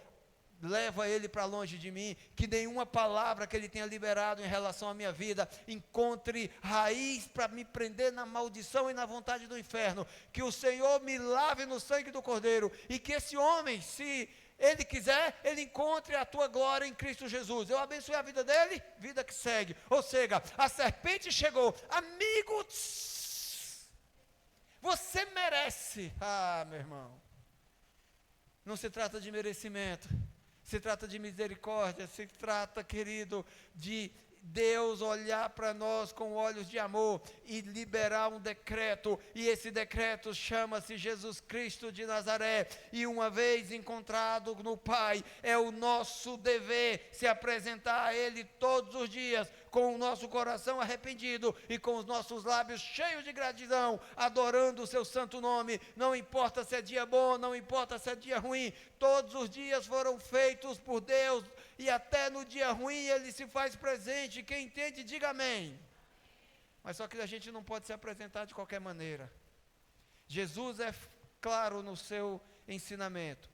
leva ele para longe de mim, que nenhuma palavra que ele tenha liberado em relação à minha vida encontre raiz para me prender na maldição e na vontade do inferno. Que o Senhor me lave no sangue do Cordeiro, e que esse homem, se ele quiser, ele encontre a tua glória em Cristo Jesus. Eu abençoei a vida dele, vida que segue. Ou seja, a serpente chegou, amigo, você merece. Meu irmão, não se trata de merecimento, se trata de misericórdia, se trata, querido, de Deus olhar para nós com olhos de amor e liberar um decreto, e esse decreto chama-se Jesus Cristo de Nazaré, e uma vez encontrado no Pai, é o nosso dever se apresentar a Ele todos os dias, com o nosso coração arrependido e com os nossos lábios cheios de gratidão, adorando o seu santo nome. Não importa se é dia bom, não importa se é dia ruim, todos os dias foram feitos por Deus, e até no dia ruim Ele se faz presente. Quem entende, diga amém. Mas só que a gente não pode se apresentar de qualquer maneira. Jesus é claro no seu ensinamento.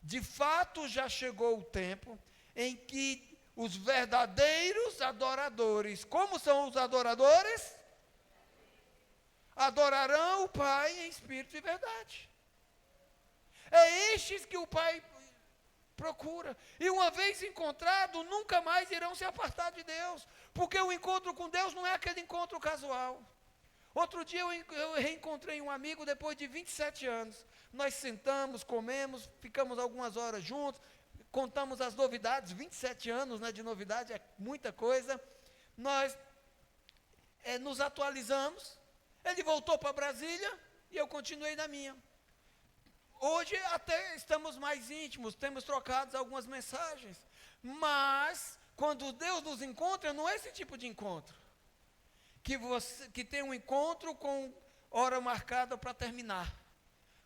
De fato, já chegou o tempo em que os verdadeiros adoradores, como são os adoradores? Adorarão o Pai em espírito e verdade. É estes que o Pai procura, e uma vez encontrado, nunca mais irão se apartar de Deus, porque o encontro com Deus não é aquele encontro casual. Outro dia eu reencontrei um amigo depois de 27 anos, nós sentamos, comemos, ficamos algumas horas juntos, contamos as novidades. 27 anos, né, de novidade, é muita coisa. Nós nos atualizamos, ele voltou para Brasília, e eu continuei na minha. Hoje até estamos mais íntimos, temos trocado algumas mensagens, mas quando Deus nos encontra, não é esse tipo de encontro, que tem um encontro com hora marcada para terminar.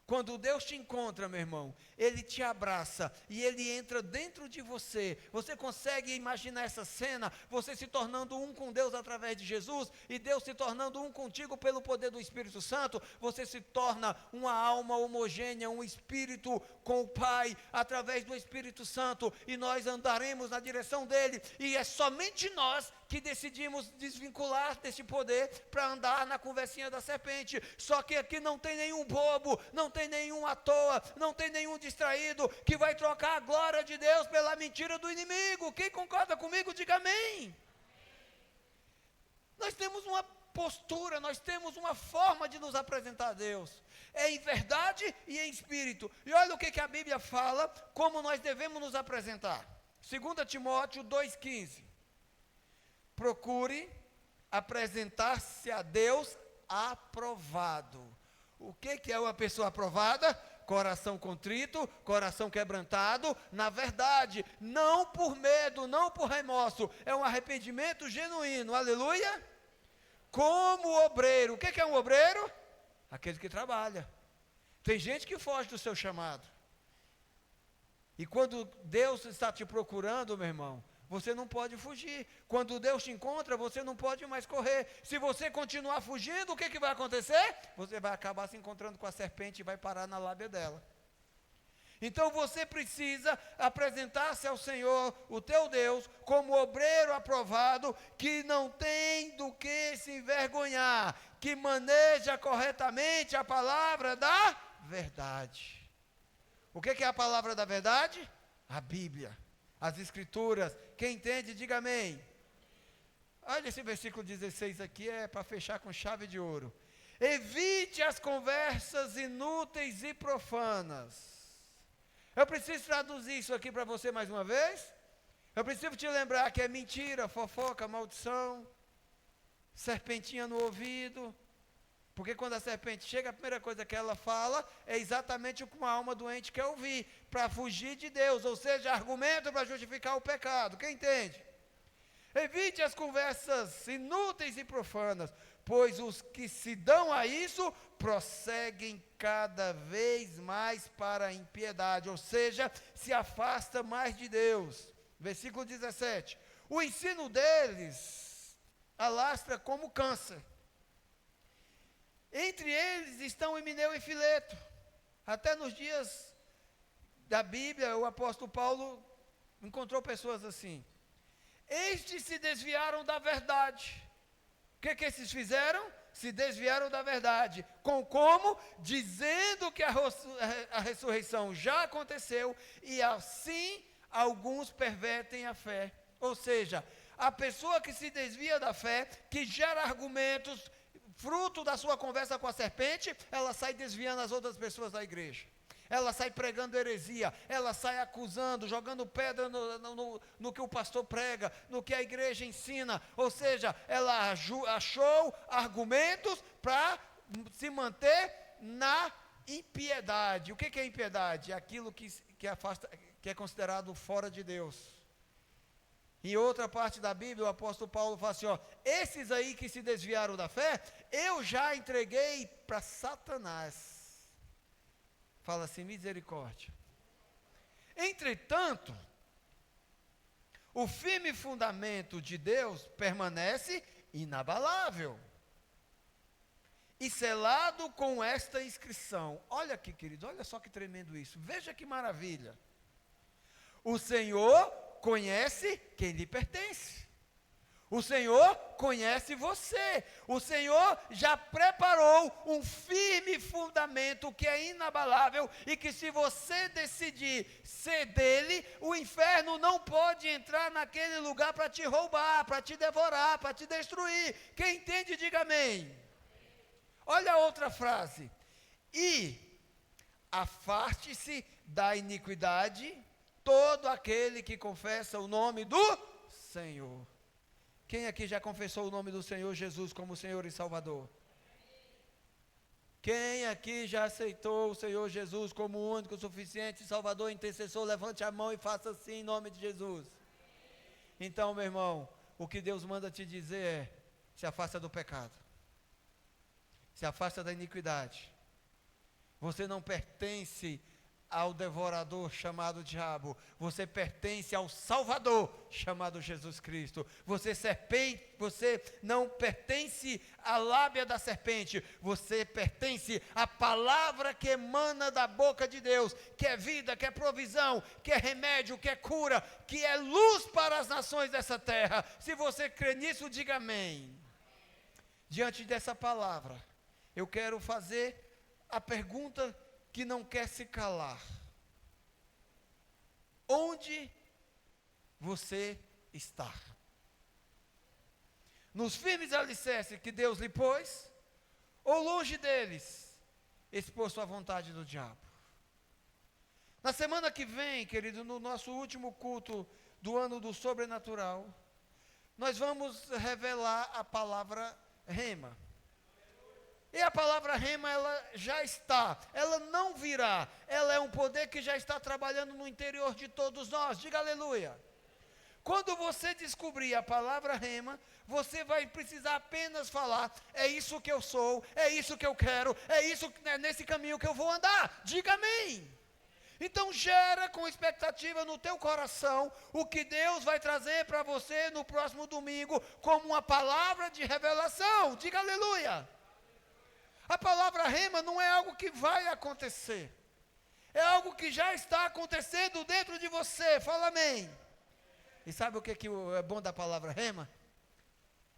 Quando Deus te encontra, meu irmão, Ele te abraça e Ele entra dentro de você. Você consegue imaginar essa cena? Você se tornando um com Deus através de Jesus, e Deus se tornando um contigo pelo poder do Espírito Santo. Você se torna uma alma homogênea, um espírito com o Pai, através do Espírito Santo, e nós andaremos na direção dEle, e é somente nós que decidimos desvincular desse poder para andar na conversinha da serpente. Só que aqui não tem nenhum bobo, não tem nenhum à toa, não tem nenhum distraído que vai trocar a glória de Deus pela mentira do inimigo. Quem concorda comigo, diga amém. Nós temos uma postura, nós temos uma forma de nos apresentar a Deus. É em verdade e em espírito. E olha o que a Bíblia fala, como nós devemos nos apresentar. 2 Timóteo 2,15. Procure apresentar-se a Deus aprovado. O que é uma pessoa aprovada? Coração contrito, coração quebrantado, na verdade, não por medo, não por remorso, é um arrependimento genuíno, aleluia. Como obreiro, o que é um obreiro? Aquele que trabalha. Tem gente que foge do seu chamado. E quando Deus está te procurando, meu irmão, você não pode fugir. Quando Deus te encontra, você não pode mais correr. Se você continuar fugindo, o que vai acontecer? Você vai acabar se encontrando com a serpente e vai parar na lábia dela. Então você precisa apresentar-se ao Senhor, o teu Deus, como obreiro aprovado, que não tem do que se envergonhar, que maneja corretamente a palavra da verdade. O que é a palavra da verdade? A Bíblia, as Escrituras. Quem entende, diga amém. Olha esse versículo 16 aqui, é para fechar com chave de ouro. Evite as conversas inúteis e profanas. Eu preciso traduzir isso aqui para você mais uma vez. Eu preciso te lembrar que é mentira, fofoca, maldição, serpentinha no ouvido. Porque quando a serpente chega, a primeira coisa que ela fala é exatamente o que uma alma doente quer ouvir, para fugir de Deus, ou seja, argumento para justificar o pecado. Quem entende? Evite as conversas inúteis e profanas, pois os que se dão a isso prosseguem cada vez mais para a impiedade, ou seja, se afasta mais de Deus. Versículo 17. O ensino deles alastra como câncer. Entre eles estão Himeneu e Fileto. Até nos dias da Bíblia, o apóstolo Paulo encontrou pessoas assim. Estes se desviaram da verdade. O que esses fizeram? Se desviaram da verdade. Como? Dizendo que a ressurreição já aconteceu e assim alguns pervertem a fé. Ou seja, a pessoa que se desvia da fé, que gera argumentos, fruto da sua conversa com a serpente, ela sai desviando as outras pessoas da igreja. Ela sai pregando heresia, ela sai acusando, jogando pedra no que o pastor prega, no que a igreja ensina. Ou seja, ela achou argumentos para se manter na impiedade. O que é impiedade? É aquilo que afasta, que é considerado fora de Deus. Em outra parte da Bíblia, o apóstolo Paulo fala assim, esses aí que se desviaram da fé, eu já entreguei para Satanás. Fala assim, misericórdia. Entretanto, o firme fundamento de Deus permanece inabalável e selado com esta inscrição. Olha aqui, querido, olha só que tremendo isso. Veja que maravilha. O Senhor conhece quem lhe pertence. O Senhor conhece você. O Senhor já preparou um firme fundamento que é inabalável e que se você decidir ser dele, o inferno não pode entrar naquele lugar para te roubar, para te devorar, para te destruir. Quem entende, diga amém. Olha a outra frase. E afaste-se da iniquidade todo aquele que confessa o nome do Senhor. Quem aqui já confessou o nome do Senhor Jesus como Senhor e Salvador? Quem aqui já aceitou o Senhor Jesus como o único, suficiente, Salvador, intercessor? Levante a mão e faça assim em nome de Jesus. Então, meu irmão, o que Deus manda te dizer é, se afasta do pecado. Se afasta da iniquidade. Você não pertence ao devorador chamado diabo, você pertence ao Salvador chamado Jesus Cristo. Você não pertence à lábia da serpente, você pertence à palavra que emana da boca de Deus, que é vida, que é provisão, que é remédio, que é cura, que é luz para as nações dessa terra. Se você crê nisso, diga amém. Diante dessa palavra, eu quero fazer a pergunta que não quer se calar: onde você está? Nos firmes alicerces que Deus lhe pôs, ou longe deles, exposto à vontade do diabo? Na semana que vem, querido, no nosso último culto do ano do sobrenatural, nós vamos revelar a palavra rema. E a palavra rema, ela já está, ela não virá, ela é um poder que já está trabalhando no interior de todos nós, diga aleluia. Quando você descobrir a palavra rema, você vai precisar apenas falar: é isso que eu sou, é isso que eu quero, é nesse caminho que eu vou andar, diga amém. Então gera com expectativa no teu coração o que Deus vai trazer para você no próximo domingo, como uma palavra de revelação, diga aleluia. A palavra rema não é algo que vai acontecer, é algo que já está acontecendo dentro de você, fala amém. E sabe o que é bom da palavra rema?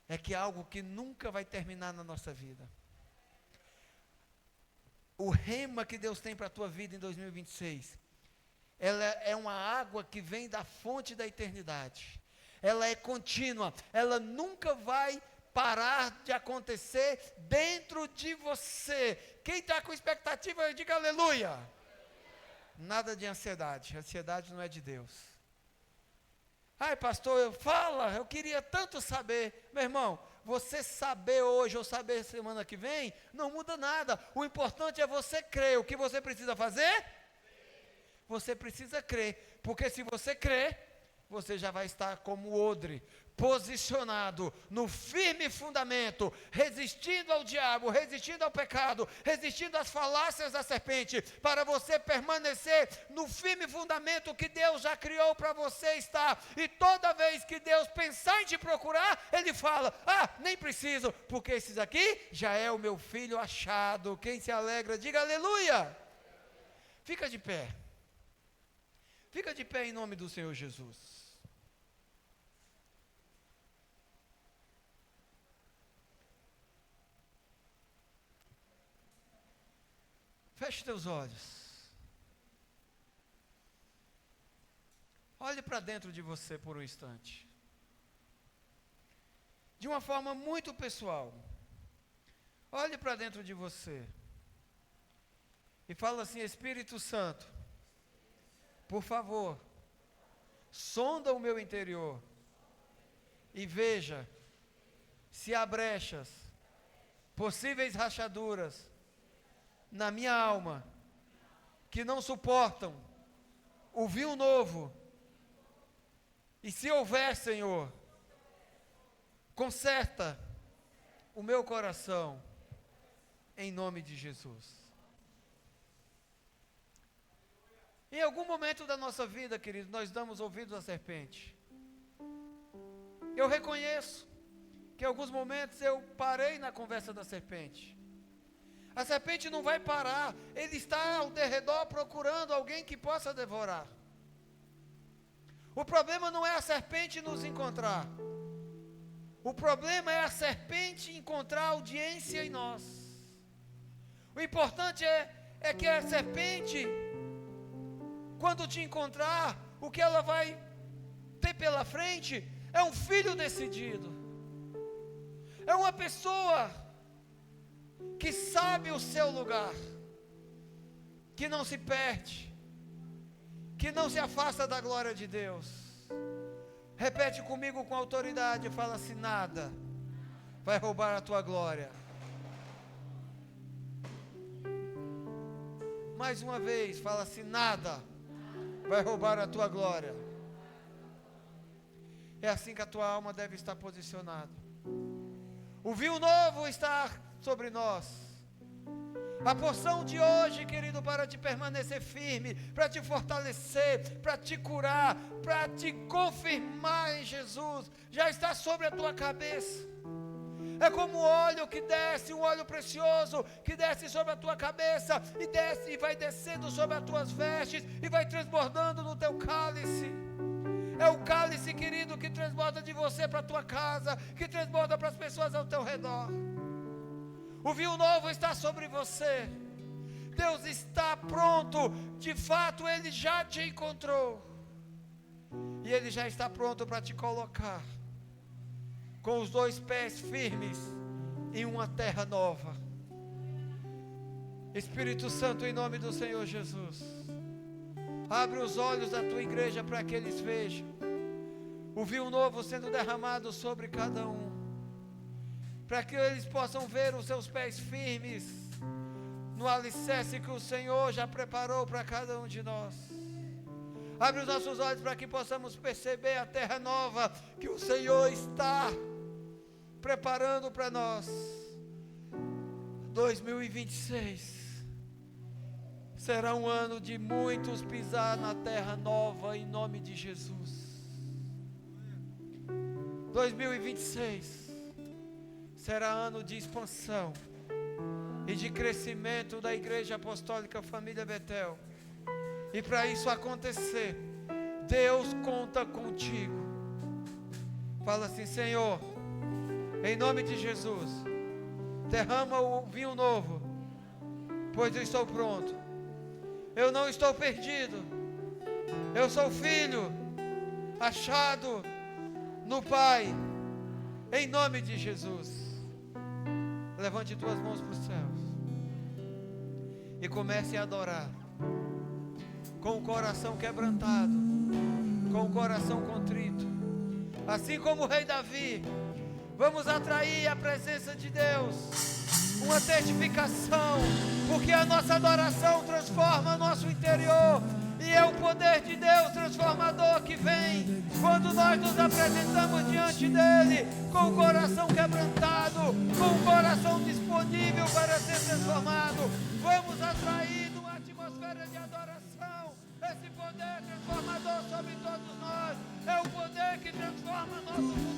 É que é algo que nunca vai terminar na nossa vida. O rema que Deus tem para a tua vida em 2026, ela é uma água que vem da fonte da eternidade, ela é contínua, ela nunca vai parar de acontecer dentro de você. Quem está com expectativa, diga aleluia. Nada de ansiedade, ansiedade não é de Deus. Ai pastor, eu queria tanto saber. Meu irmão, você saber hoje ou saber semana que vem, não muda nada. O importante é você crer. O que você precisa fazer? Você precisa crer, porque se você crer, você já vai estar como odre, posicionado no firme fundamento, resistindo ao diabo, resistindo ao pecado, resistindo às falácias da serpente, para você permanecer no firme fundamento que Deus já criou para você estar. E toda vez que Deus pensar em te procurar, Ele fala: nem preciso, porque esses aqui já é o meu filho achado. Quem se alegra, diga aleluia. Fica de pé. Fica de pé em nome do Senhor Jesus. Feche teus olhos. Olhe para dentro de você por um instante. De uma forma muito pessoal. Olhe para dentro de você. E fala assim: Espírito Santo, por favor, sonda o meu interior e veja se há brechas, possíveis rachaduras na minha alma, que não suportam o vinho novo. E se houver, Senhor, conserta o meu coração, em nome de Jesus. Em algum momento da nossa vida, querido, nós damos ouvidos à serpente. Eu reconheço que em alguns momentos eu parei na conversa da serpente. A serpente não vai parar, ele está ao derredor procurando alguém que possa devorar. O problema não é a serpente nos encontrar. O problema é a serpente encontrar audiência em nós. O importante é que a serpente, quando te encontrar, o que ela vai ter pela frente é um filho decidido. É uma pessoa que sabe o seu lugar, que não se perde, que não se afasta da glória de Deus. Repete comigo com autoridade, fala assim: nada vai roubar a tua glória. Mais uma vez, fala assim: nada vai roubar a tua glória. É assim que a tua alma deve estar posicionada. O vinho novo está sobre nós. A porção de hoje, querido, para te permanecer firme, para te fortalecer, para te curar, para te confirmar em Jesus, já está sobre a tua cabeça. É como óleo que desce, um óleo precioso, que desce sobre a tua cabeça, e desce e vai descendo sobre as tuas vestes, e vai transbordando no teu cálice. É o cálice, querido, que transborda de você para a tua casa, que transborda para as pessoas ao teu redor. O vinho novo está sobre você. Deus está pronto. De fato, Ele já te encontrou. E Ele já está pronto para te colocar com os 2 pés firmes em uma terra nova. Espírito Santo, em nome do Senhor Jesus, abre os olhos da tua igreja para que eles vejam o vinho novo sendo derramado sobre cada um, para que eles possam ver os seus pés firmes no alicerce que o Senhor já preparou para cada um de nós. Abre os nossos olhos para que possamos perceber a terra nova que o Senhor está preparando para nós. 2026 será um ano de muitos pisar na terra nova, em nome de Jesus. 2026 será ano de expansão e de crescimento da Igreja Apostólica Família Betel. E para isso acontecer, Deus conta contigo. Fala assim: Senhor, em nome de Jesus, derrama o vinho novo, pois eu estou pronto. Eu não estou perdido. Eu sou filho, achado no Pai, em nome de Jesus. Levante tuas mãos para os céus e comece a adorar com o coração quebrantado, com o coração contrito, assim como o rei Davi. Vamos atrair a presença de Deus, uma testificação, porque a nossa adoração transforma nosso interior, e é o poder de Deus transformador que vem quando nós nos apresentamos diante dEle com o coração quebrantado, com o coração disponível para ser transformado. Vamos atrair numa atmosfera de adoração esse poder transformador sobre todos nós. É o poder que transforma nosso mundo.